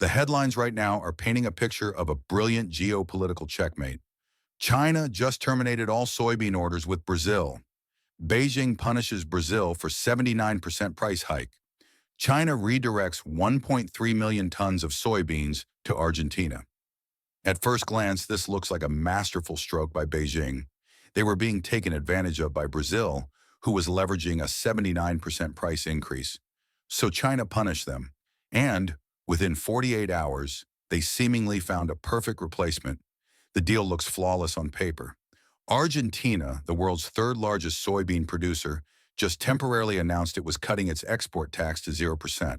The headlines right now are painting a picture of a brilliant geopolitical checkmate. China just terminated all soybean orders with Brazil. Beijing punishes Brazil for 79% price hike. China redirects 1.3 million tons of soybeans to Argentina. At first glance, this looks like a masterful stroke by Beijing. They were being taken advantage of by Brazil, who was leveraging a 79% price increase. So China punished them. And within 48 hours, they seemingly found a perfect replacement. The deal looks flawless on paper. Argentina, the world's third largest soybean producer, just temporarily announced it was cutting its export tax to 0%.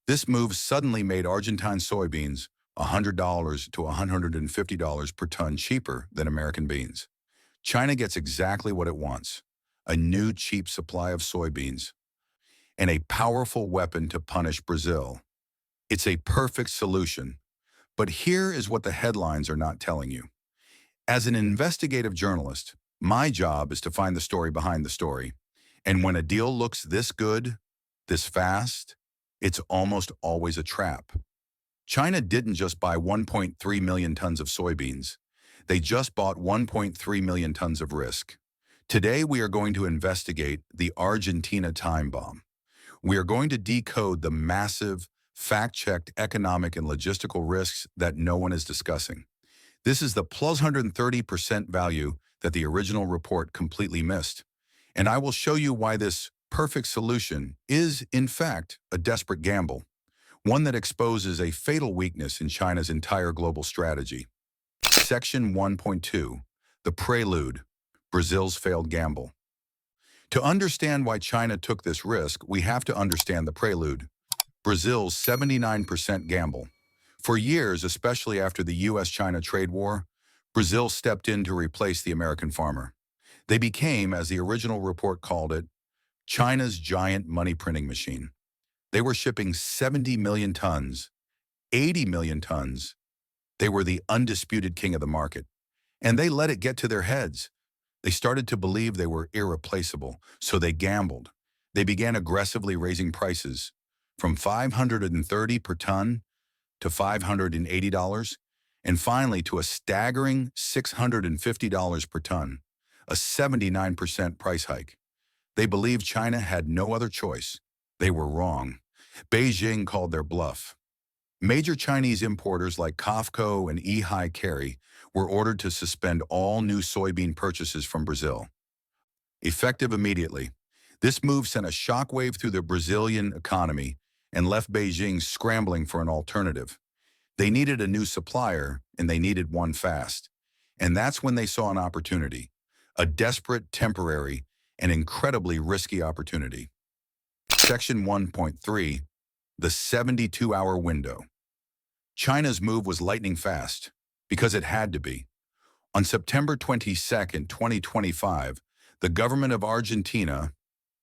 This move suddenly made Argentine soybeans $100 to $150 per ton cheaper than American beans. China gets exactly what it wants: a new cheap supply of soybeans and a powerful weapon to punish Brazil. It's a perfect solution. But here is what the headlines are not telling you. As an investigative journalist, my job is to find the story behind the story. And when a deal looks this good, this fast, it's almost always a trap. China didn't just buy 1.3 million tons of soybeans. They just bought 1.3 million tons of risk. Today, we are going to investigate the Argentina Time Bomb. We are going to decode the massive, fact-checked economic and logistical risks that no one is discussing. This is the plus 130% value that the original report completely missed. And I will show you why this perfect solution is, in fact, a desperate gamble, one that exposes a fatal weakness in China's entire global strategy. Section 1.2, The Prelude, Brazil's Failed Gamble. To understand why China took this risk, we have to understand the prelude, Brazil's 79% gamble. For years, especially after the US-China trade war, Brazil stepped in to replace the American farmer. They became, as the original report called it, China's giant money printing machine. They were shipping 70 million tons, 80 million tons. They were the undisputed king of the market. And they let it get to their heads. They started to believe they were irreplaceable, so they gambled. They began aggressively raising prices from $530 per ton to $580, and finally to a staggering $650 per ton, a 79% price hike. They believed China had no other choice. They were wrong. Beijing called their bluff. Major Chinese importers like COFCO and Ehai Carry were ordered to suspend all new soybean purchases from Brazil. Effective immediately, this move sent a shockwave through the Brazilian economy and left Beijing scrambling for an alternative. They needed a new supplier, and they needed one fast. And that's when they saw an opportunity, a desperate, temporary, and incredibly risky opportunity. Section 1.3, The 72-Hour Window. China's move was lightning fast, because it had to be. On September 22, 2025, the government of Argentina,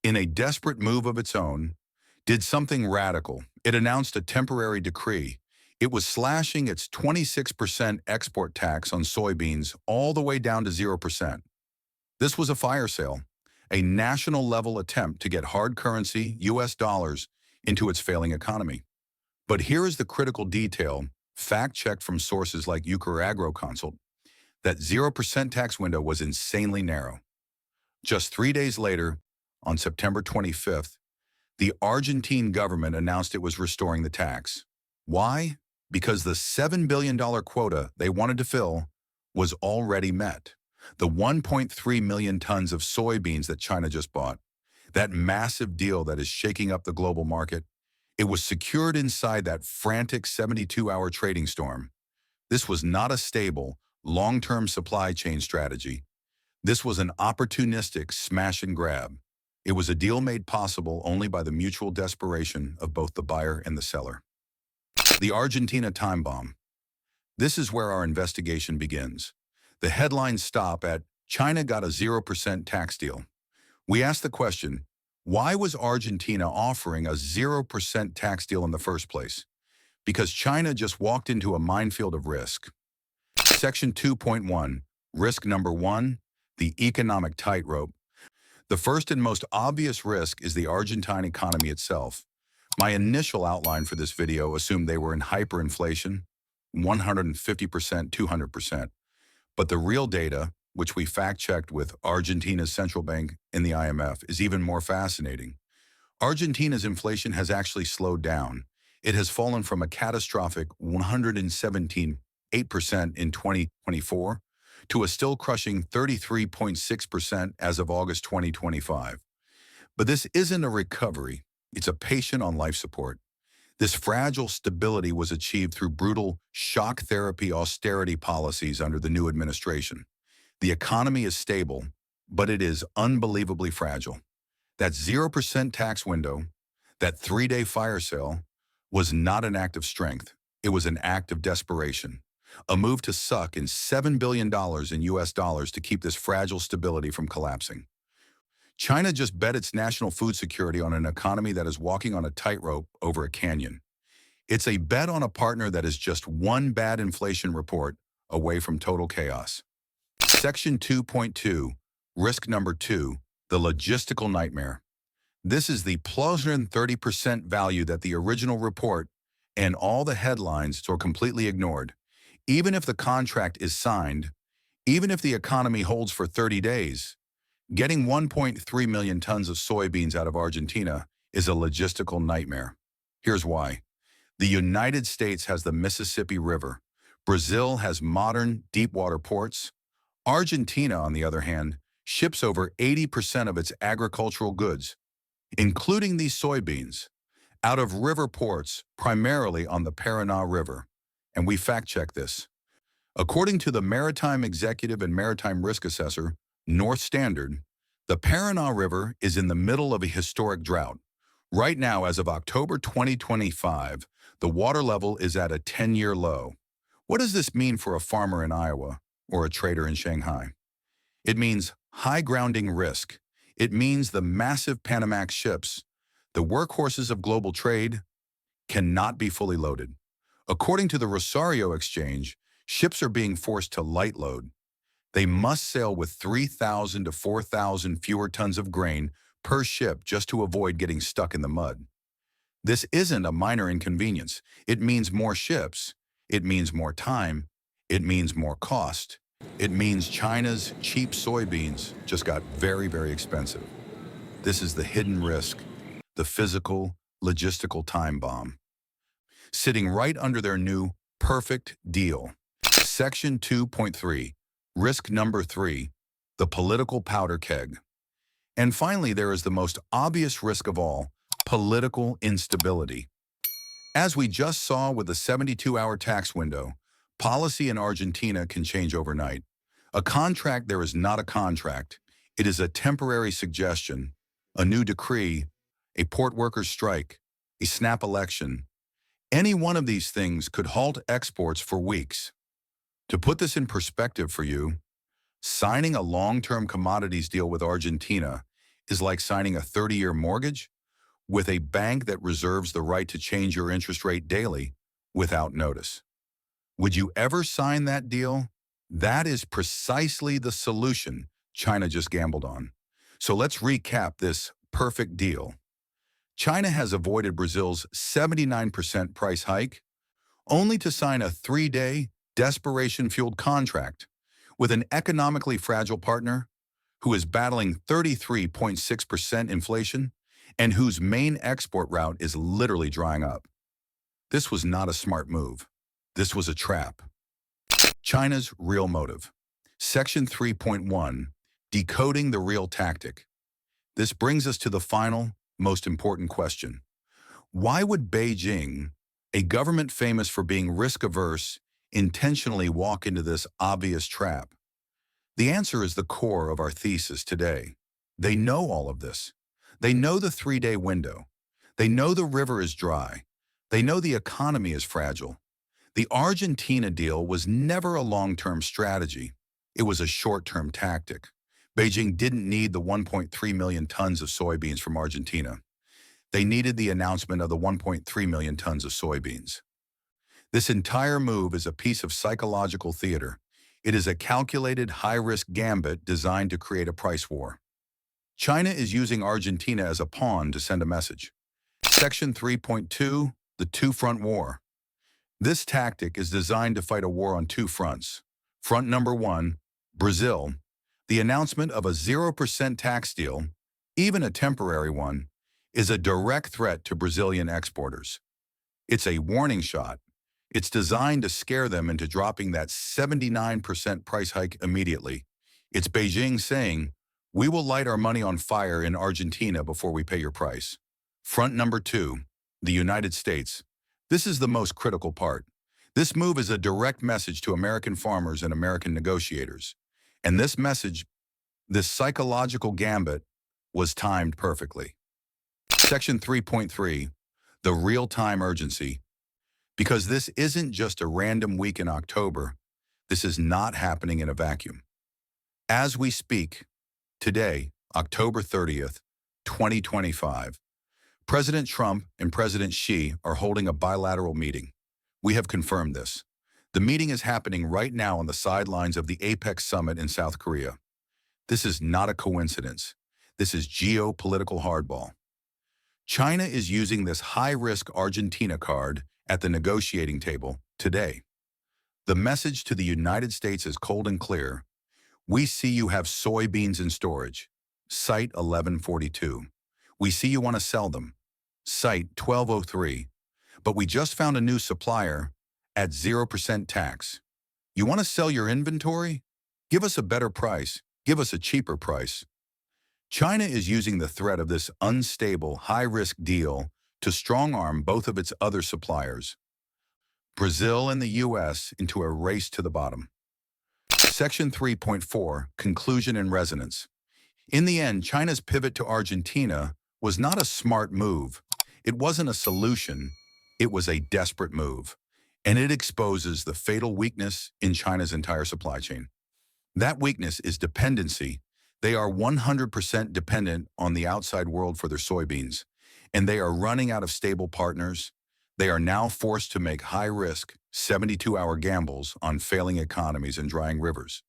in a desperate move of its own, did something radical. It announced a temporary decree. It was slashing its 26% export tax on soybeans all the way down to 0%. This was a fire sale, a national-level attempt to get hard currency, US dollars, into its failing economy. But here is the critical detail, fact-checked from sources like Ucragro-Consult, that 0% tax window was insanely narrow. Just 3 days later, on September 25th, the Argentine government announced it was restoring the tax. Why? Because the $7 billion quota they wanted to fill was already met. The 1.3 million tons of soybeans that China just bought, that massive deal that is shaking up the global market, it was secured inside that frantic 72-hour trading storm. This was not a stable, long-term supply chain strategy. This was an opportunistic smash and grab. It was a deal made possible only by the mutual desperation of both the buyer and the seller. The Argentina Time Bomb. This is where our investigation begins. The headlines stop at China got a 0% tax deal. We ask the question, why was Argentina offering a 0% tax deal in the first place? Because China just walked into a minefield of risk. Section 2.1, Risk number 1, the economic tightrope. The first and most obvious risk is the Argentine economy itself. My initial outline for this video assumed they were in hyperinflation, 150%, 200%. But the real data, which we fact-checked with Argentina's central bank and the IMF, is even more fascinating. Argentina's inflation has actually slowed down. It has fallen from a catastrophic 117.8% in 2024 to a still crushing 33.6% as of August 2025. But this isn't a recovery. It's a patient on life support. This fragile stability was achieved through brutal shock therapy austerity policies under the new administration. The economy is stable, but it is unbelievably fragile. That 0% tax window, that 3-day fire sale, was not an act of strength. It was an act of desperation. A move to suck in $7 billion in US dollars to keep this fragile stability from collapsing. China just bet its national food security on an economy that is walking on a tightrope over a canyon. It's a bet on a partner that is just one bad inflation report away from total chaos. Section 2.2, risk number 2, the logistical nightmare. This is the plus 30% value that the original report and all the headlines are completely ignored. Even if the contract is signed, even if the economy holds for 30 days, getting 1.3 million tons of soybeans out of Argentina is a logistical nightmare. Here's why. The United States has the Mississippi River. Brazil has modern, deep-water ports. Argentina, on the other hand, ships over 80% of its agricultural goods, including these soybeans, out of river ports, primarily on the Paraná River. And we fact-check this. According to the Maritime Executive and Maritime Risk Assessor, North Standard, the Paraná River is in the middle of a historic drought. Right now, as of October 2025, the water level is at a 10-year low. What does this mean for a farmer in Iowa or a trader in Shanghai? It means high grounding risk. It means the massive Panamax ships, the workhorses of global trade, cannot be fully loaded. According to the Rosario Exchange, ships are being forced to light load. They must sail with 3,000 to 4,000 fewer tons of grain per ship just to avoid getting stuck in the mud. This isn't a minor inconvenience. It means more ships. It means more time. It means more cost. It means China's cheap soybeans just got very, very expensive. This is the hidden risk, the physical, logistical time bomb, sitting right under their new perfect deal. Section 2.3, risk number 3, the political powder keg. And finally, there is the most obvious risk of all, political instability. As we just saw with the 72-hour tax window, policy in Argentina can change overnight. A contract there is not a contract. It is a temporary suggestion, a new decree, a port workers' strike, a snap election. Any one of these things could halt exports for weeks. To put this in perspective for you, signing a long-term commodities deal with Argentina is like signing a 30-year mortgage with a bank that reserves the right to change your interest rate daily without notice. Would you ever sign that deal? That is precisely the solution China just gambled on. So let's recap this perfect deal. China has avoided Brazil's 79% price hike, only to sign a 3-day, desperation-fueled contract with an economically fragile partner who is battling 33.6% inflation and whose main export route is literally drying up. This was not a smart move. This was a trap. China's real motive. Section 3.1, decoding the real tactic. This brings us to the final, most important question. Why would Beijing, a government famous for being risk-averse, intentionally walk into this obvious trap? The answer is the core of our thesis today. They know all of this. They know the 3-day window. They know the river is dry. They know the economy is fragile. The Argentina deal was never a long-term strategy. It was a short-term tactic. Beijing didn't need the 1.3 million tons of soybeans from Argentina. They needed the announcement of the 1.3 million tons of soybeans. This entire move is a piece of psychological theater. It is a calculated high-risk gambit designed to create a price war. China is using Argentina as a pawn to send a message. Section 3.2, the two-front war. This tactic is designed to fight a war on two fronts. Front number one, Brazil. The announcement of a 0% tax deal, even a temporary one, is a direct threat to Brazilian exporters. It's a warning shot. It's designed to scare them into dropping that 79% price hike immediately. It's Beijing saying, "We will light our money on fire in Argentina before we pay your price." Front number two, the United States. This is the most critical part. This move is a direct message to American farmers and American negotiators. And this message, this psychological gambit, was timed perfectly. Section 3.3, the real-time urgency. Because this isn't just a random week in October, this is not happening in a vacuum. As we speak, today, October 30th, 2025, President Trump and President Xi are holding a bilateral meeting. We have confirmed this. The meeting is happening right now on the sidelines of the APEC summit in South Korea. This is not a coincidence. This is geopolitical hardball. China is using this high-risk Argentina card at the negotiating table today. The message to the United States is cold and clear. We see you have soybeans in storage. Site 1142. We see you want to sell them. Site 1203. But we just found a new supplier at 0% tax. You want to sell your inventory? Give us a better price. Give us a cheaper price. China is using the threat of this unstable, high-risk deal to strong-arm both of its other suppliers, Brazil and the U.S., into a race to the bottom. Section 3.4, Conclusion and Resonance. In the end, China's pivot to Argentina was not a smart move. It wasn't a solution. It was a desperate move. And it exposes the fatal weakness in China's entire supply chain. That weakness is dependency. They are 100% dependent on the outside world for their soybeans, and they are running out of stable partners. They are now forced to make high-risk, 72-hour gambles on failing economies and drying rivers,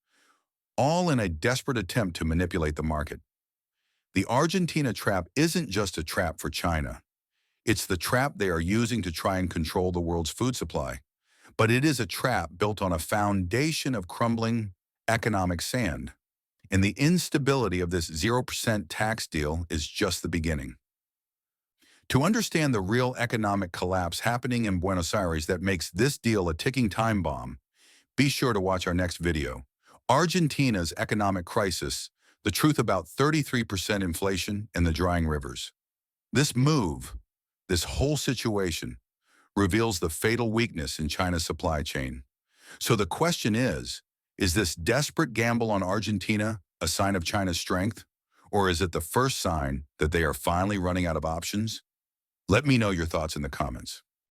all in a desperate attempt to manipulate the market. The Argentina trap isn't just a trap for China. It's the trap they are using to try and control the world's food supply. But it is a trap built on a foundation of crumbling economic sand. And the instability of this 0% tax deal is just the beginning. To understand the real economic collapse happening in Buenos Aires that makes this deal a ticking time bomb, be sure to watch our next video. Argentina's economic crisis, the truth about 33% inflation and the drying rivers. This move, this whole situation, reveals the fatal weakness in China's supply chain. So the question is this desperate gamble on Argentina a sign of China's strength? Or is it the first sign that they are finally running out of options? Let me know your thoughts in the comments.